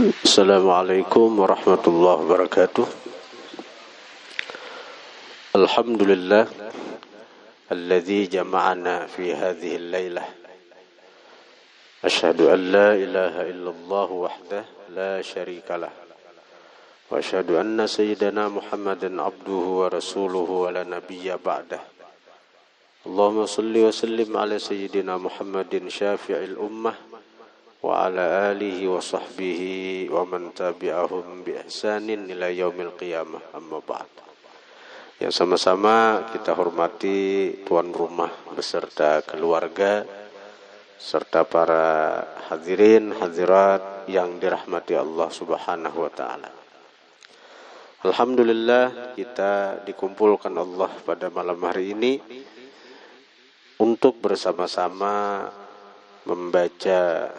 Assalamualaikum warahmatullahi wabarakatuh. Alhamdulillah alladzi jama'ana fi hadhihi al-lailah. Asyhadu an la ilaha illallah wahdahu la syarikalah. Wa asyhadu anna sayyidana Muhammadan abduhu wa rasuluhu wa la nabiyya ba'dah. Allahumma shalli wa sallim ala sayyidina Muhammadin syafi'il ummah wa ala alihi wa sahbihi wa man tabi'ahum bi ihsanin ila yaumil qiyamah, amma ba'd. Yang sama-sama kita hormati tuan rumah beserta keluarga serta para hadirin hadirat yang dirahmati Allah Subhanahu wa taala. Alhamdulillah kita dikumpulkan Allah pada malam hari ini untuk bersama-sama membaca,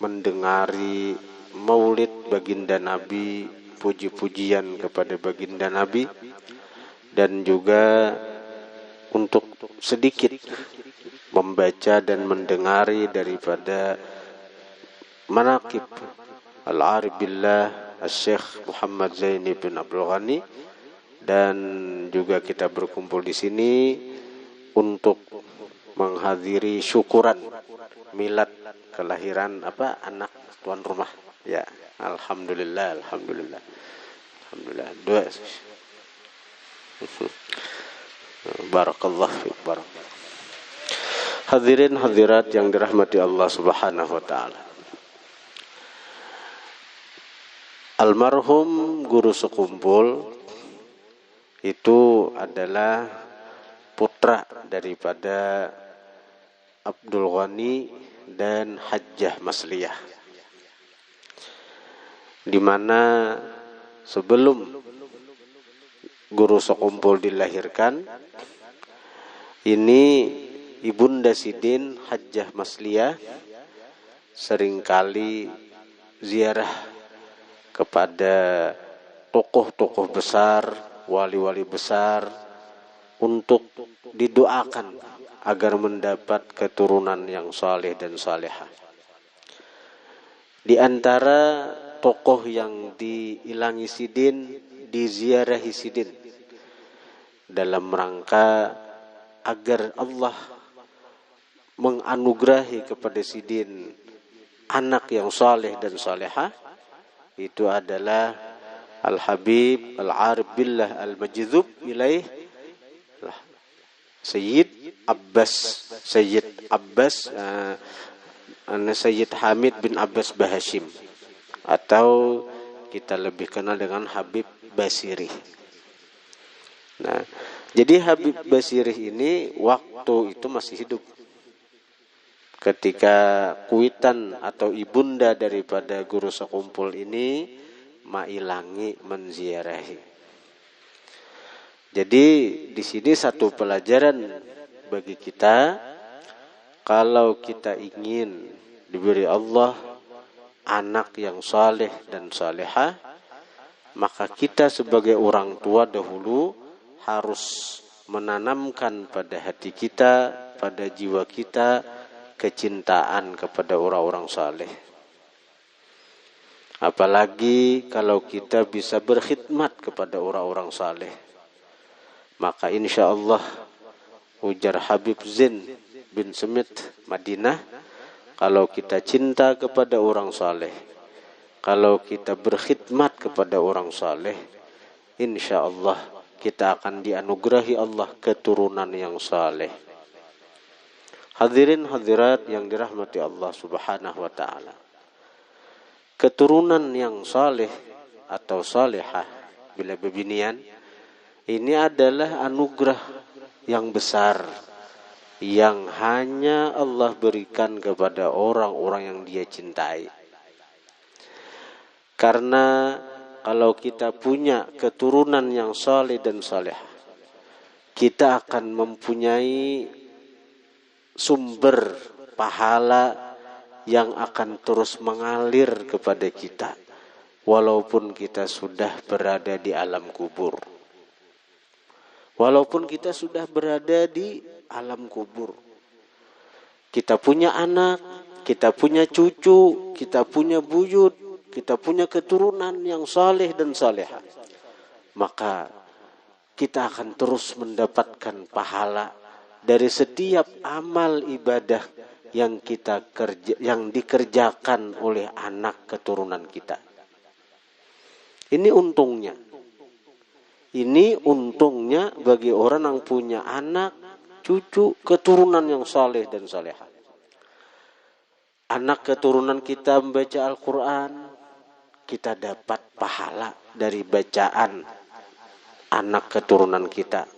mendengari maulid baginda Nabi, puji-pujian kepada baginda Nabi, dan juga untuk sedikit membaca dan mendengari daripada manaqib Al-Arif Billah Al-Syekh Muhammad Zaini bin Abdul Ghani. Dan juga kita berkumpul di sini untuk menghadiri syukuran milad kelahiran anak tuan rumah. Ya, alhamdulillah. Dua. Barakallah fiik. Hadirin hadirat yang dirahmati Allah Subhanahu wa taala. Almarhum guru sekumpul itu adalah putra daripada Abdul Ghani dan Hajjah Masliyah, di mana sebelum guru sekumpul dilahirkan, ini Ibunda Sidin Hajjah Masliyah seringkali ziarah kepada tokoh-tokoh besar, wali-wali besar, untuk didoakan agar mendapat keturunan yang saleh dan salehah. Di antara tokoh yang diilangi Sidin, diziarahi Sidin dalam rangka agar Allah menganugerahi kepada Sidin anak yang saleh dan salehah, itu adalah Al-Habib Al-Arif Billah Al-Majdzub ilaih Sayyid Hamid bin Abbas Bahashim, atau kita lebih kenal dengan Habib Basiri. Nah, jadi Habib Basiri ini waktu itu masih hidup ketika kuitan atau ibunda daripada guru sekumpul ini mailangi menziarahi. Jadi di sini satu pelajaran bagi kita, kalau kita ingin diberi Allah anak yang saleh dan salehah, maka kita sebagai orang tua dahulu harus menanamkan pada hati kita, pada jiwa kita, kecintaan kepada orang-orang saleh. Apalagi kalau kita bisa berkhidmat kepada orang-orang saleh, maka insya Allah, ujar Habib Zain bin Smith Madinah, kalau kita cinta kepada orang saleh, kalau kita berkhidmat kepada orang saleh, insya Allah kita akan dianugerahi Allah keturunan yang saleh. Hadirin hadirat yang dirahmati Allah Subhanahu wa taala, keturunan yang saleh atau salehah bila bebinian ini adalah anugerah yang besar yang hanya Allah berikan kepada orang-orang yang Dia cintai. Karena kalau kita punya keturunan yang saleh dan salehah, kita akan mempunyai sumber pahala yang akan terus mengalir kepada kita walaupun kita sudah berada di alam kubur. Walaupun kita sudah berada di alam kubur, kita punya anak, kita punya cucu, kita punya buyut, kita punya keturunan yang saleh dan salehah, maka kita akan terus mendapatkan pahala dari setiap amal ibadah yang dikerjakan oleh anak keturunan kita. Ini untungnya. Ini untungnya bagi orang yang punya anak, cucu, keturunan yang saleh dan salehah. Anak keturunan kita membaca Al-Quran, kita dapat pahala dari bacaan anak keturunan kita.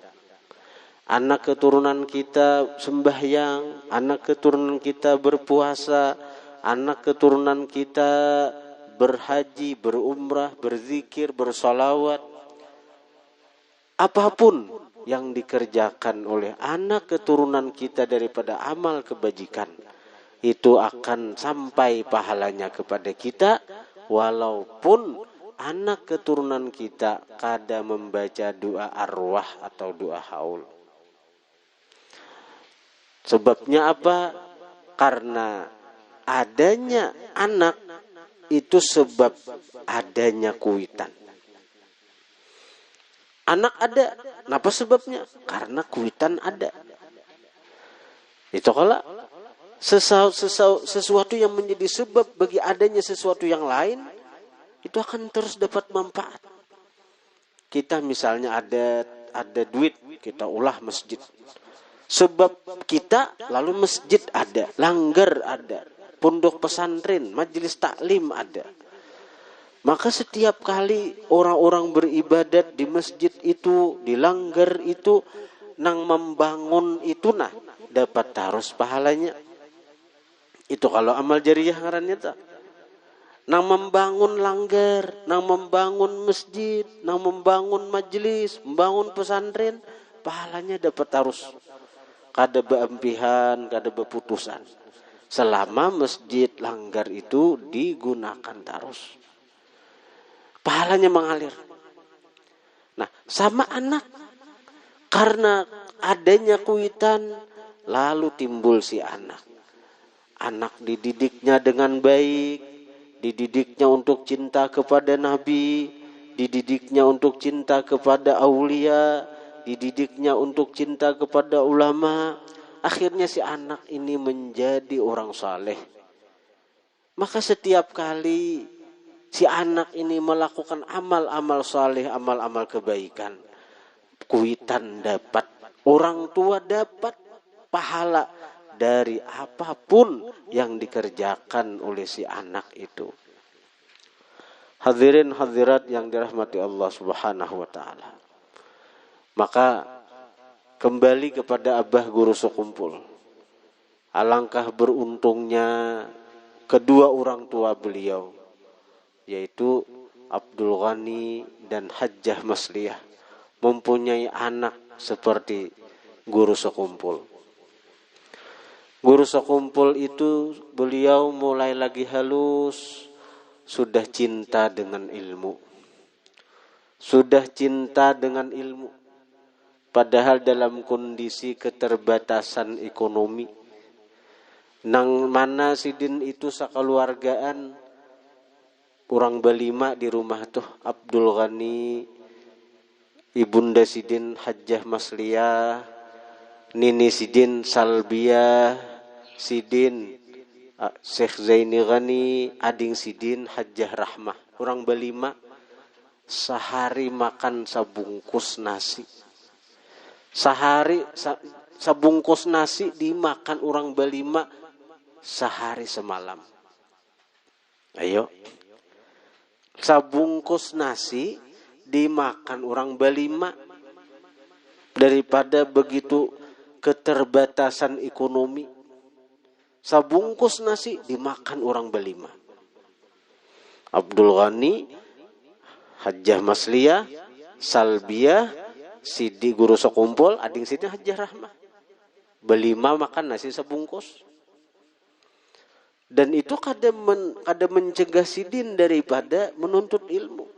Anak keturunan kita sembahyang, anak keturunan kita berpuasa, anak keturunan kita berhaji, berumrah, berzikir, bersolawat. Apapun yang dikerjakan oleh anak keturunan kita daripada amal kebajikan, itu akan sampai pahalanya kepada kita, walaupun anak keturunan kita kada membaca doa arwah atau doa haul. Sebabnya apa? Karena adanya anak itu sebab adanya kuitan. Anak ada, kenapa sebabnya? Karena kuitan ada. Itu kalau sesuatu yang menjadi sebab bagi adanya sesuatu yang lain, itu akan terus dapat manfaat. Kita misalnya ada duit, kita ulah masjid. Sebab kita, lalu masjid ada, langgar ada, pondok pesantren, majelis taklim ada. Maka setiap kali orang-orang beribadat di masjid itu, di langgar itu, nang membangun itu dapat harus pahalanya. Itu kalau amal jariyah ngarannya tak. Nang membangun langgar, nang membangun masjid, nang membangun majelis, membangun pesantren, pahalanya dapat harus. Kada beampihan, kada beputusan. Selama masjid langgar itu digunakan terus. Pahalanya mengalir. Nah, sama anak. Karena adanya kuitan, lalu timbul si anak. Anak dididiknya dengan baik, dididiknya untuk cinta kepada Nabi, dididiknya untuk cinta kepada aulia, dididiknya untuk cinta kepada ulama. Akhirnya si anak ini menjadi orang saleh. Maka setiap kali si anak ini melakukan amal-amal saleh, amal-amal kebaikan, kuitan dapat, orang tua dapat pahala dari apapun yang dikerjakan oleh si anak itu. Hadirin hadirat yang dirahmati Allah Subhanahu wa taala. Maka kembali kepada Abah Guru Sekumpul. Alangkah beruntungnya kedua orang tua beliau, yaitu Abdul Ghani dan Hajjah Masliyah, mempunyai anak seperti Guru Sekumpul. Guru Sekumpul itu beliau mulai lagi halus, sudah cinta dengan ilmu. Sudah cinta dengan ilmu. Padahal dalam kondisi keterbatasan ekonomi, nang mana sidin itu sakeluargaan, orang berlima di rumah tuh, Abdul Ghani, Ibunda Sidin Hajjah Masliyah, Nini Sidin Salbiah, Sidin Syekh Zaini Ghani, ading Sidin Hajjah Rahmah. Orang berlima sehari makan sabungkus nasi. Sehari sabungkus nasi dimakan orang berlima sehari semalam. Ayo. Sabungkus nasi dimakan orang berlima, daripada begitu keterbatasan ekonomi. Sabungkus nasi dimakan orang berlima. Abdul Ghani, Hajjah Masliyah, Salbiah, Sidi Guru Sekumpul, ading Sidi Hajjah Rahmah. Berlima makan nasi sebungkus. Dan itu kada mencegah Sidin daripada menuntut ilmu.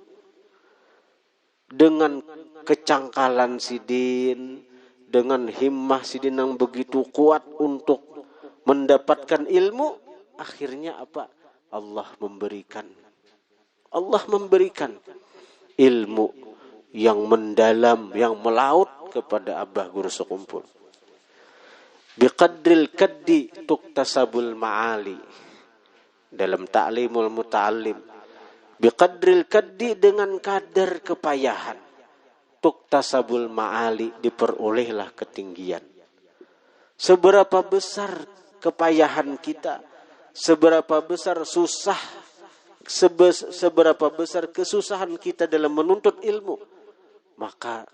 Dengan kecangkalan Sidin, dengan himmah Sidin yang begitu kuat untuk mendapatkan ilmu, akhirnya apa? Allah memberikan Allah memberikan ilmu yang mendalam, yang melaut kepada Abah Guru Sekumpul. Biqadril kaddi tuktasabul ma'ali. Dalam ta'limul muta'allim. Biqadril kaddi, dengan kadar kepayahan. Tuktasabul ma'ali, diperolehlah ketinggian. Seberapa besar kepayahan kita, seberapa besar susah, seberapa besar kesusahan kita dalam menuntut ilmu, maka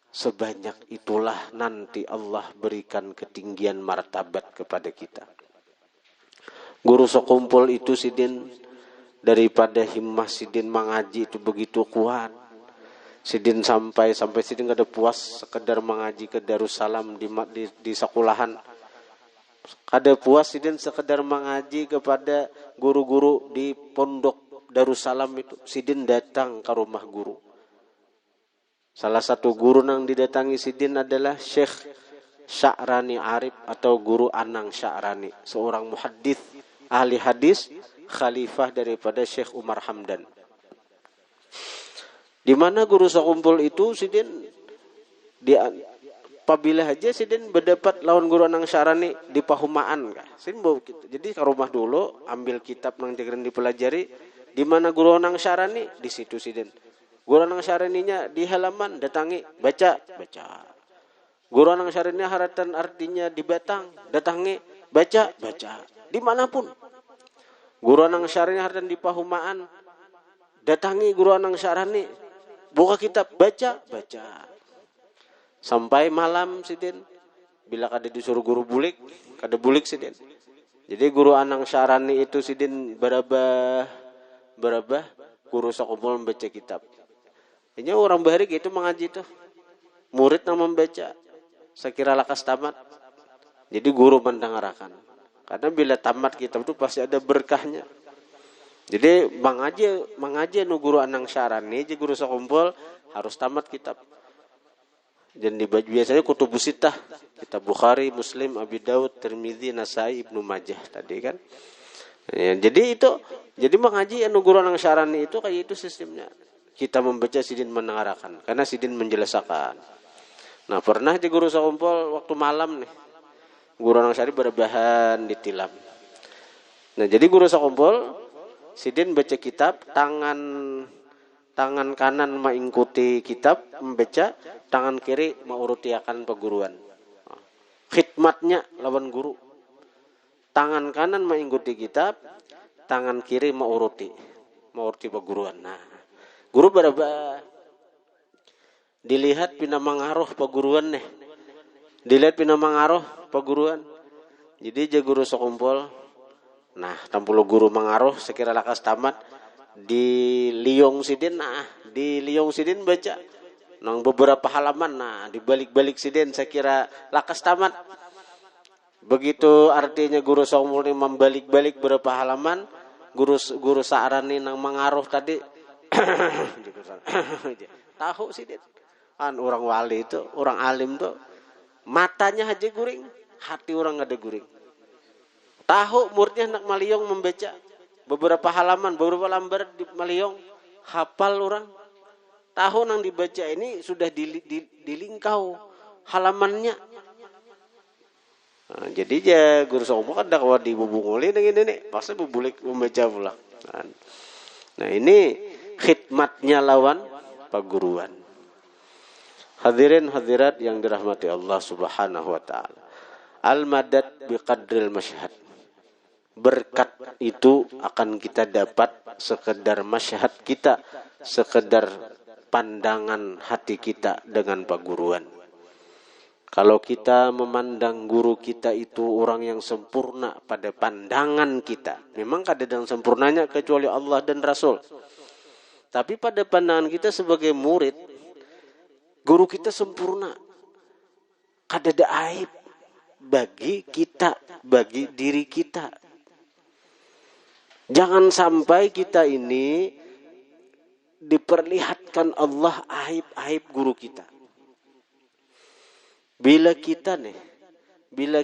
sebanyak itulah nanti Allah berikan ketinggian martabat kepada kita. Guru Sekumpul itu Sidin, daripada himmah Sidin mengaji itu begitu kuat. Sidin sampai Sidin kada puas sekedar mengaji ke Darussalam di sekolahan. Kada puas Sidin sekedar mengaji kepada guru-guru di pondok Darussalam itu. Sidin datang ke rumah guru. Salah satu guru yang didatangi Sidin adalah Syekh Sya'rani Arif atau Guru Anang Sya'rani, seorang muhaddits, ahli hadis, khalifah daripada Syekh Umar Hamdan. Di mana Guru Sekumpul itu Sidin apabila aja Sidin berdapat lawan Guru Anang Sya'rani di Pahumaan kah. Sidin bawa gitu. Jadi ke rumah dulu ambil kitab nang dikirim dipelajari. Di mana Guru Anang Sya'rani, di situ Sidin. Guru Anang Sya'raninya di halaman datangi, baca. Guru Anang Sya'rani haratan artinya di Batang, datangi, baca. Dimanapun. Guru Anang Sya'rani haratan di Pahumaan, datangi Guru Anang Sya'rani, buka kitab, baca. Sampai malam Sidin, bila kada disuruh guru bulik, kada bulik Sidin. Jadi Guru Anang Sya'rani itu Sidin berapa Guru Sekumpul membaca kitab. Ini orang bahari gitu mengaji tuh. Murid yang membaca. Sekira lakas tamat. Jadi guru mendengarakan. Karena bila tamat kitab itu pasti ada berkahnya. Jadi mengaji nu Guru Anang Sya'rani, jadi Guru Sekumpul harus tamat kitab. Dan biasanya kutubus sittah. Kitab Bukhari, Muslim, Abi Daud, Tirmidzi, Nasai, Ibnu Majah tadi kan. Ya, jadi mengaji nu Guru Anang Sya'rani itu kayak itu sistemnya. Kita membaca Sidin mendengarkan karena Sidin menjelaskan. Nah, pernah di Guru Sekumpul waktu malam nih. Guru Anang Sya'rani berbahan ditilam. Nah, jadi Guru Sekumpul Sidin baca kitab, tangan kanan mengikuti kitab membaca, tangan kiri mengurutiakan peguruan. Khidmatnya lawan guru. Tangan kanan mengikuti kitab, tangan kiri menguruti peguruan. Nah, guru berapa dilihat pina mengaruh peguruan nih. Dilihat pina mengaruh peguruan. Jadi Guru Sekumpul, nah tampul guru mengaruh sekira lakas tamat di Liong Sidin baca. Nang beberapa halaman, nah dibalik-balik Sidin sekira lakas tamat. Begitu artinya Guru Sekumpul ini membalik-balik berapa halaman, Guru Sya'rani nang mengaruh tadi tahu Sidin. Kan orang wali itu, orang alim tuh matanya aja guring, hati orang ada guring. Tahu muridnya nak maliong membaca beberapa halaman, beberapa lembar di maliong, hafal orang. Tahu nang dibaca ini sudah dilingkau halamannya. Nah, jadi ya Guru Sekumpul kan dakwah di bubunguli dengan ini, pasti bubulik membaca pula. Nah, ini khidmatnya lawan perguruan. Hadirin hadirat yang dirahmati Allah Subhanahu wa taala. Al-madad biqadril masyhad. Berkat itu akan kita dapat sekedar masyhad kita, sekedar pandangan hati kita dengan perguruan. Kalau kita memandang guru kita itu orang yang sempurna pada pandangan kita, memang kada ada yang sempurnanya kecuali Allah dan Rasul. Tapi pada pandangan kita sebagai murid, guru kita sempurna. Kada ada aib bagi kita, bagi diri kita. Jangan sampai kita ini diperlihatkan Allah aib-aib guru kita. Bila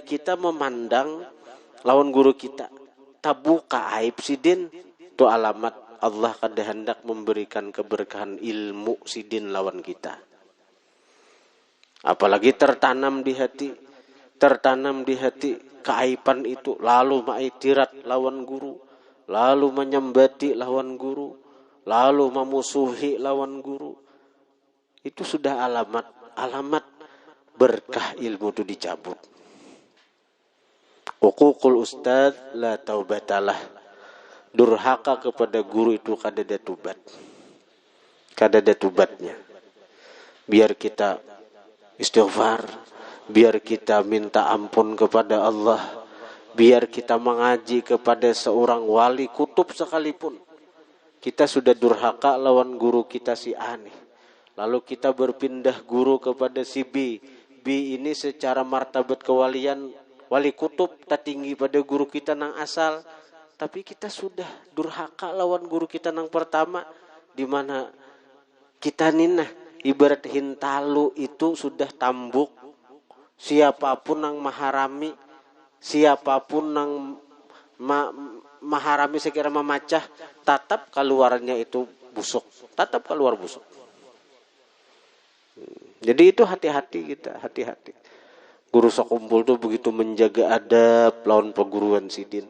kita memandang lawan guru kita, tabuka aib Sidin, itu alamat Allah kada hendak memberikan keberkahan ilmu sidin lawan kita. Apalagi tertanam di hati keaiban itu, lalu maitirat lawan guru, lalu menyembati lawan guru, lalu memusuhi lawan guru. Itu sudah alamat berkah ilmu itu dicabut. Uququl ustadz la taubatalah. Durhaka kepada guru itu kada ada tubatnya. Biar kita istighfar, biar kita minta ampun kepada Allah, biar kita mengaji kepada seorang wali kutub sekalipun. Kita sudah durhaka lawan guru kita si A nih. Lalu kita berpindah guru kepada si B. B ini secara martabat kewalian wali kutub tak tinggi pada guru kita nang asal. Tapi kita sudah durhaka lawan guru kita nang pertama, di mana kita ninah ibarat hintalu itu sudah tambuk. Siapapun nang maharami, siapapun nang maharami sekira memacah, tatap keluarnya itu busuk, tatap keluar busuk. Jadi itu hati-hati. Guru sekumpul tuh begitu menjaga adab lawan perguruan sidin.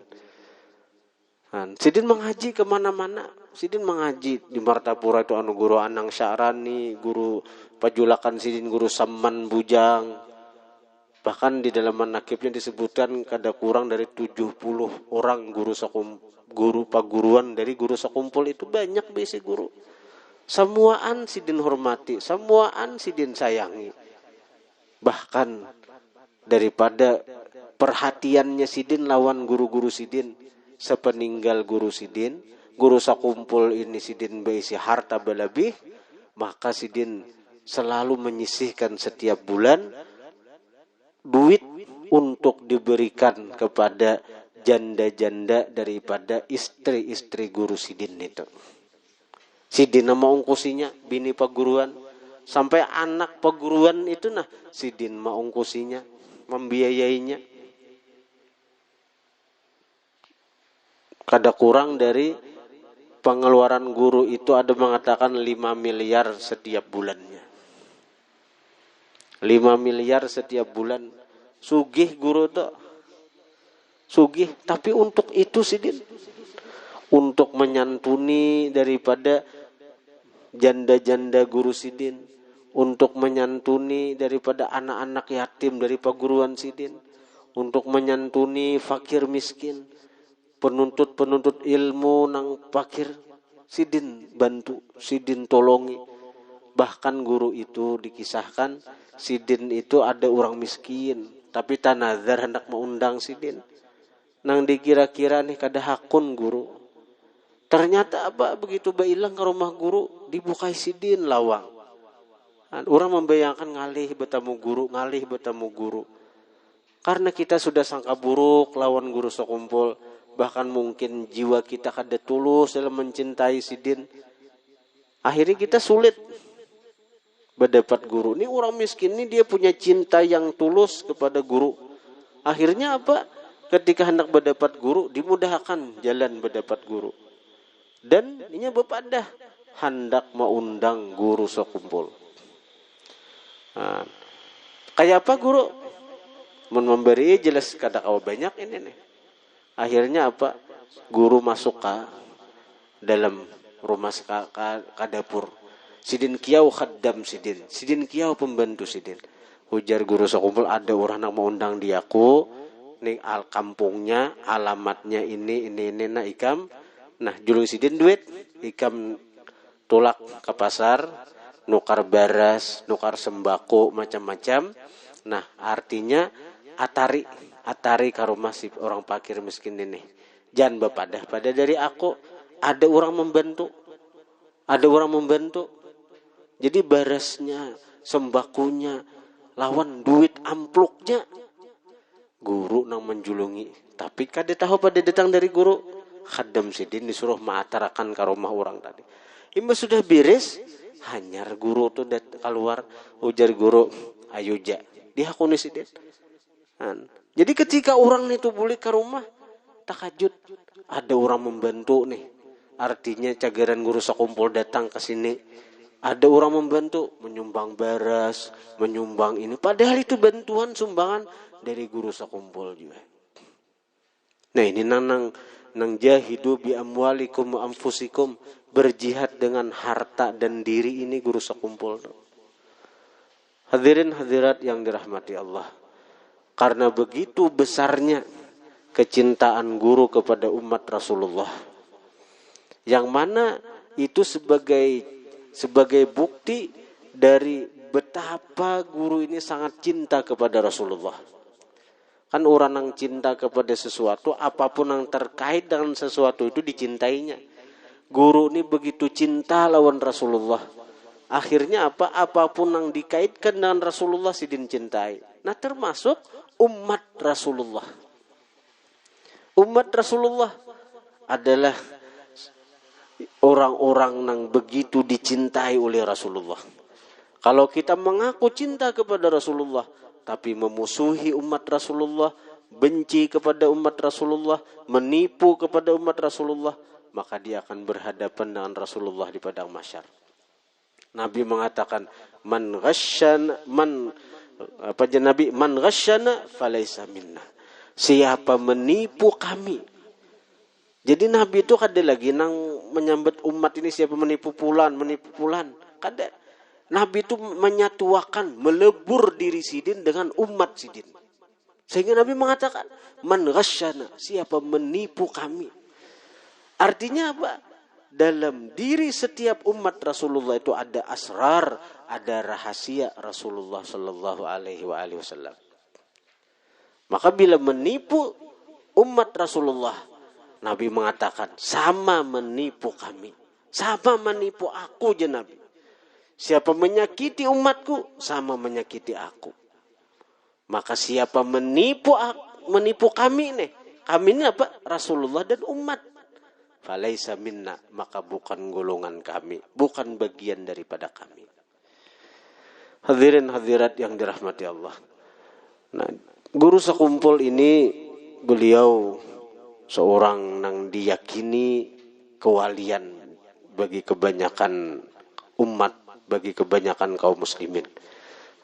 Sidin mengaji kemana-mana. Sidin mengaji di Martapura itu guru Anang Sya'rani, guru Pajulakan Sidin, guru Saman Bujang. Bahkan di dalam manakibnya disebutkan kada kurang dari 70 orang guru paguruan dari guru sekumpul itu banyak besi guru. Semuaan Sidin hormati, semuaan Sidin sayangi. Bahkan daripada perhatiannya Sidin lawan guru-guru Sidin, sepeninggal guru Sidin, guru sekumpul ini Sidin berisi harta berlebih, maka Sidin selalu menyisihkan setiap bulan duit untuk diberikan kepada janda-janda daripada istri-istri guru Sidin itu. Sidin mau ungkusinya bini paguruan, sampai anak paguruan itu Sidin mau ungkusinya, membiayainya. Kada kurang dari pengeluaran guru itu ada mengatakan 5 miliar setiap bulannya. 5 miliar setiap bulan. Sugih guru itu. Sugih. Tapi untuk itu Sidin. Untuk menyantuni daripada janda-janda guru Sidin. Untuk menyantuni daripada anak-anak yatim dari paguruan Sidin. Untuk menyantuni fakir miskin. Penuntut ilmu nang fakir, Sidin bantu, Sidin tolongi. Bahkan guru itu dikisahkan, Sidin itu ada orang miskin, tapi tanazar hendak mengundang Sidin. Nang dikira-kira nih kada hakun guru. Ternyata begitu bailang ke rumah guru, dibukai Sidin lawang. Orang membayangkan ngalih bertemu guru. Karena kita sudah sangka buruk lawan guru sekumpul. Bahkan mungkin jiwa kita kada tulus dalam mencintai Sidin. Akhirnya kita sulit berdapat guru. Ini orang miskin ini dia punya cinta yang tulus kepada guru. Akhirnya ketika hendak berdapat guru, dimudahkan jalan berdapat guru. Dan ini bepadah hendak mengundang guru sekumpul. Kayak apa guru? Memberi jelas kada kawa banyak ini nih. Akhirnya guru masuk ke dalam rumah ke dapur. Sidin kiau khaddam Sidin. Sidin kiau pembantu Sidin. Ujar guru sekumpul, ada orang yang mau undang diaku. Nih kampungnya, alamatnya ini ikam. Nah julung Sidin duit. Ikam tulak ke pasar. Nukar baras, nukar sembako, macam-macam. Nah artinya atari ke rumah si orang fakir miskin ini. Jangan bepadah pada dari aku. Ada orang membantu. Jadi barasnya, sembakunya, lawan duit ampluknya. Guru nang menjulungi. Tapi kada tahu pada datang dari guru. Khaddam Sidin disuruh maatarakan ke rumah orang tadi. Imba sudah beres, hanyar guru tuh keluar. Ujar guru, ayo ja. Dihakuni Sidin. Jadi ketika orang itu balik ke rumah, takajud. Ada orang membantu nih. artinya cagaran guru sekumpul datang ke sini, ada orang membantu, menyumbang beras, menyumbang ini, padahal itu bantuan sumbangan dari guru sekumpul juga. Nah ini nang jahidu bi amwalikum wa anfusikum, berjihad dengan harta dan diri, ini guru sekumpul. Hadirin hadirat yang dirahmati Allah, karena begitu besarnya kecintaan guru kepada umat Rasulullah, yang mana itu sebagai bukti dari betapa guru ini sangat cinta kepada Rasulullah. Kan orang yang cinta kepada sesuatu, apapun yang terkait dengan sesuatu itu dicintainya. Guru ini begitu cinta lawan Rasulullah, akhirnya apa? Apapun yang dikaitkan dengan Rasulullah sidin cintai. Nah termasuk umat Rasulullah. Umat Rasulullah adalah orang-orang yang begitu dicintai oleh Rasulullah. Kalau kita mengaku cinta kepada Rasulullah, tapi memusuhi umat Rasulullah, benci kepada umat Rasulullah, menipu kepada umat Rasulullah, maka dia akan berhadapan dengan Rasulullah di padang mahsyar. Nabi mengatakan, man ghasyana falaysa minna. Siapa menipu kami. Jadi Nabi itu kada lagi nang menyambut umat ini siapa menipu pulan. Kada. Nabi itu menyatuakan, melebur diri sidin dengan umat sidin. Sehingga Nabi mengatakan, man ghasyana, siapa menipu kami. Artinya apa? Dalam diri setiap umat Rasulullah itu ada asrar, ada rahasia Rasulullah sallallahu alaihi wasallam. Maka bila menipu umat Rasulullah, Nabi mengatakan sama menipu kami, sama menipu aku je Nabi. Siapa menyakiti umatku sama menyakiti aku. Maka siapa menipu kami nih, kami ini apa? Rasulullah dan umat. Falaisa minna, maka bukan golongan kami, bukan bagian daripada kami. Hadirin hadirat yang dirahmati Allah. Nah, guru sekumpul ini beliau seorang yang diyakini kewalian bagi kebanyakan umat, bagi kebanyakan kaum muslimin.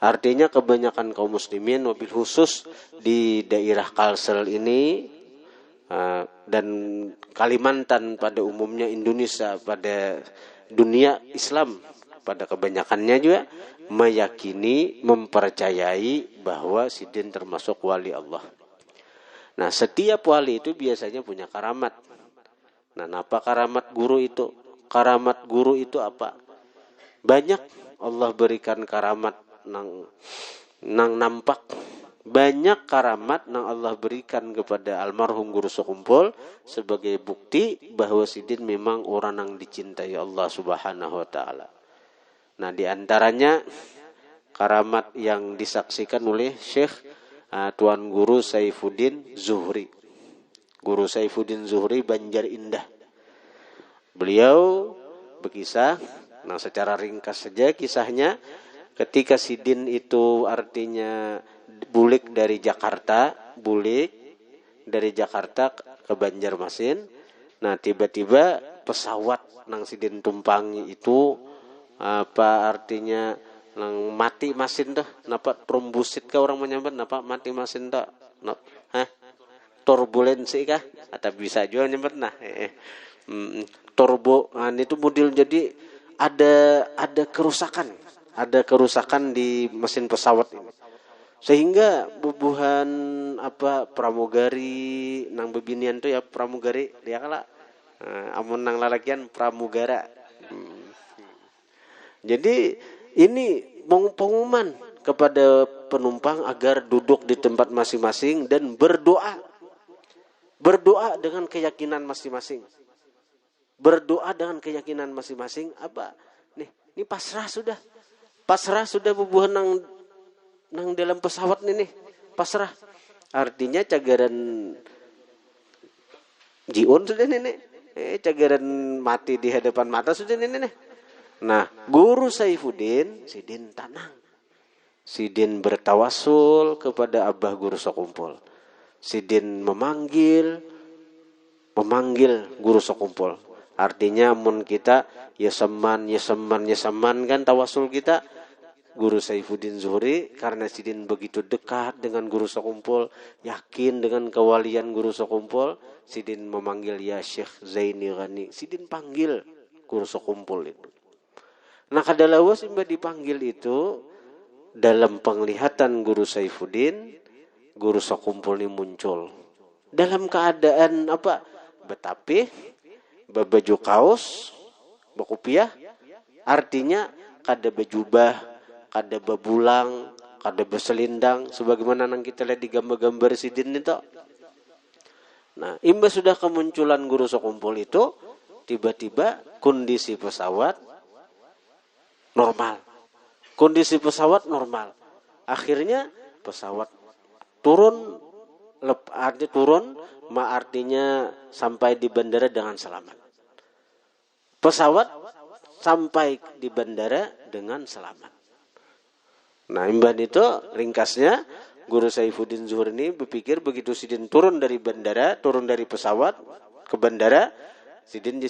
Artinya kebanyakan kaum muslimin, mobil khusus di daerah Kalsel ini dan Kalimantan pada umumnya, Indonesia pada dunia Islam pada kebanyakannya juga meyakini, mempercayai bahwa sidin termasuk wali Allah. Nah, setiap wali itu biasanya punya karamat. Nah, apa karamat guru itu? Karamat guru itu apa? Banyak Allah berikan karamat nang nampak. Banyak karamat yang Allah berikan kepada almarhum guru sekumpul sebagai bukti bahwa sidin memang orang yang dicintai Allah Subhanahu wa taala. Nah, di antaranya karamat yang disaksikan oleh Syekh Tuan Guru Saifuddin Zuhri. Guru Saifuddin Zuhri Banjar Indah. Beliau berkisah, nah secara ringkas saja kisahnya, ketika sidin itu artinya bulik dari Jakarta ke Banjarmasin. Nah, tiba-tiba pesawat nang sidin tumpangi itu apa artinya nang mati masin tuh, napa trombosit kah orang menyambat, napa mati masin tuh, turbulensi kah, atau bisa juga nyambat turbo, itu model jadi ada kerusakan di mesin pesawat ini. Sehingga bubuhan pramugari nang bebinian tuh ya pramugari dia kala amun nang lalakian pramugara. Jadi ini pengumuman kepada penumpang agar duduk di tempat masing-masing dan berdoa dengan keyakinan masing-masing. Berdoa dengan keyakinan masing-masing apa? Ini pasrah sudah bubuhan nang dalam pesawat ini pasrah. Artinya cagaran jiun sudah ini. Cagaran mati di hadapan mata sudah ini. Nah, Guru Saifuddin sidin tenang. Sidin bertawasul kepada Abah Guru Sekumpul. Sidin memanggil Guru Sekumpul. Artinya mun kita ya seman kan tawasul kita Guru Saifuddin Zuhri, karena Sidin begitu dekat dengan Guru Sakumpul, yakin dengan kewalian Guru Sakumpul, Sidin memanggil ya Syekh Zaini Ghani. Sidin panggil Guru Sakumpul itu. Nah kadalawas imba dipanggil itu, dalam penglihatan Guru Saifuddin, Guru Sakumpul ini muncul. Dalam keadaan apa? Betapih, baju kaos, bakupiah, artinya kada bejubah, kada bebulang, kada beselindang, sebagaimana yang kita lihat di gambar-gambar Sidin itu. Nah, imba sudah kemunculan Guru Sakumpul itu, tiba-tiba kondisi pesawat normal. Kondisi pesawat normal. Akhirnya pesawat turun, artinya sampai di bandara dengan selamat. Pesawat sampai di bandara dengan selamat. Nah, imban itu ringkasnya Guru Saifuddin Zuhri ini berpikir begitu Sidin turun dari bandara, turun dari pesawat ke bandara, Sidin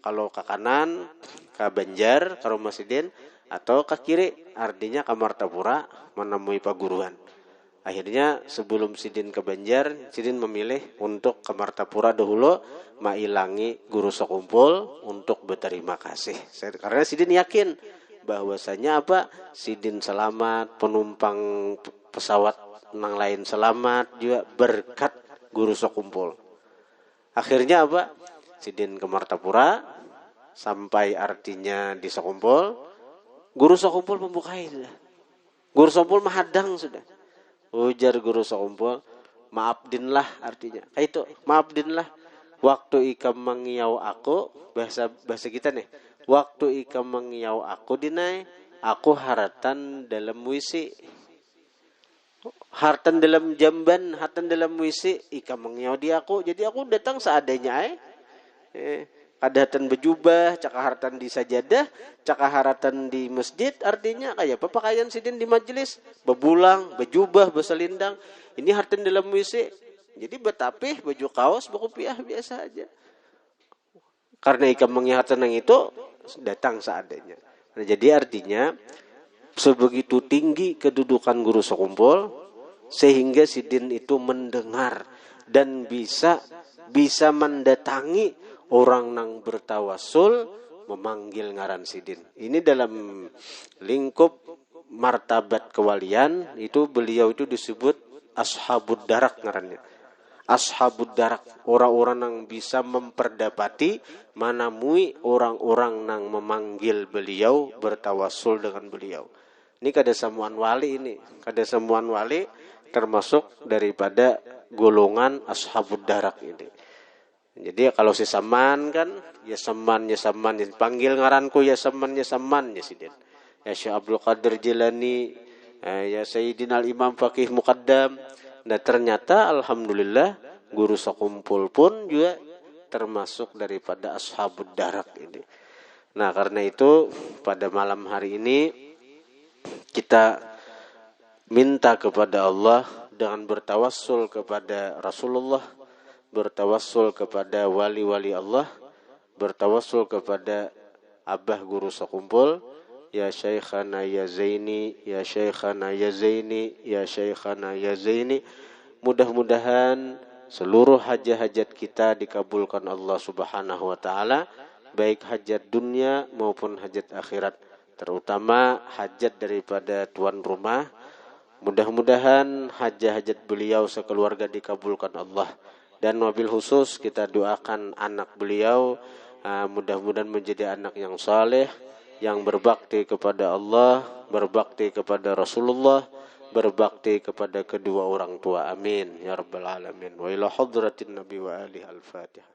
kalau ke kanan ke Banjar ke rumah Sidin, atau ke kiri artinya ke Martapura menemui paguruan. Akhirnya sebelum Sidin ke Banjar, Sidin memilih untuk ke Martapura dahulu, mailangi Guru Sakumpul untuk berterima kasih. Karena Sidin yakin bahwasanya apa? Sidin selamat, penumpang pesawat yang lain selamat juga berkat Guru Sakumpul. Akhirnya apa? Sidin ke Martapura, sampai artinya di Sakumpul. Guru Sakumpul membukain. Guru Sakumpul mahadang sudah. Ujar Guru Sakumpul, maafdinlah artinya. Kayak itu, maafdinlah. Waktu ikam mengiau aku, bahasa kita nih. Waktu ikam mengiau aku dinai, aku haratan dalam wisi. Hartan dalam jamban, hartan dalam wisi, ikam mengiau di aku. Jadi aku datang seadanya kadatan bejubah, cakaharatan di sajadah, cakaharatan di masjid, artinya kayak apa pakaian Sidin di majelis, bebulang, bejubah, beselindang. Ini hartan dalam WC. Jadi betapih, baju kaos, bakupiah biasa aja. Karena ikam mengiharatan yang itu datang seadanya. Nah, jadi artinya sebegitu tinggi kedudukan Guru Sakumpul sehingga Sidin itu mendengar dan bisa mendatangi orang nang bertawasul memanggil ngaran Sidin. Ini dalam lingkup martabat kewalian itu beliau itu disebut Ashabud Darak ngarannya. Ashabud Darak, orang-orang yang bisa memperdapati manamui orang-orang nang memanggil beliau, bertawasul dengan beliau. Ini kada semuan wali ini, kada semuan wali termasuk daripada golongan Ashabud Darak ini. Jadi kalau si Saman kan, ya Saman, panggil ngaranku ya Saman ya Sidin. Ya Syekh Abdul Qadir Jilani, ya Sayyidina Al-Imam Faqih Muqaddam. Nah ternyata Alhamdulillah Guru Sakumpul pun juga termasuk daripada Ashabud Darak ini. Nah karena itu pada malam hari ini kita minta kepada Allah dengan bertawassul kepada Rasulullah, bertawassul kepada wali-wali Allah, bertawassul kepada Abah Guru Sakumpul, ya Syekhana ya Zaini, ya Syekhana ya Zaini, ya Syekhana ya Zaini. Mudah-mudahan seluruh hajat-hajat kita dikabulkan Allah Subhanahu wa taala, baik hajat dunia maupun hajat akhirat, terutama hajat daripada tuan rumah. Mudah-mudahan hajat-hajat beliau sekeluarga dikabulkan Allah. Dan wabil khusus kita doakan anak beliau, mudah-mudahan menjadi anak yang saleh, yang berbakti kepada Allah, berbakti kepada Rasulullah, berbakti kepada kedua orang tua. Amin ya rabbal alamin. Wa ila hadratin nabi wa alihi al-Fatihah.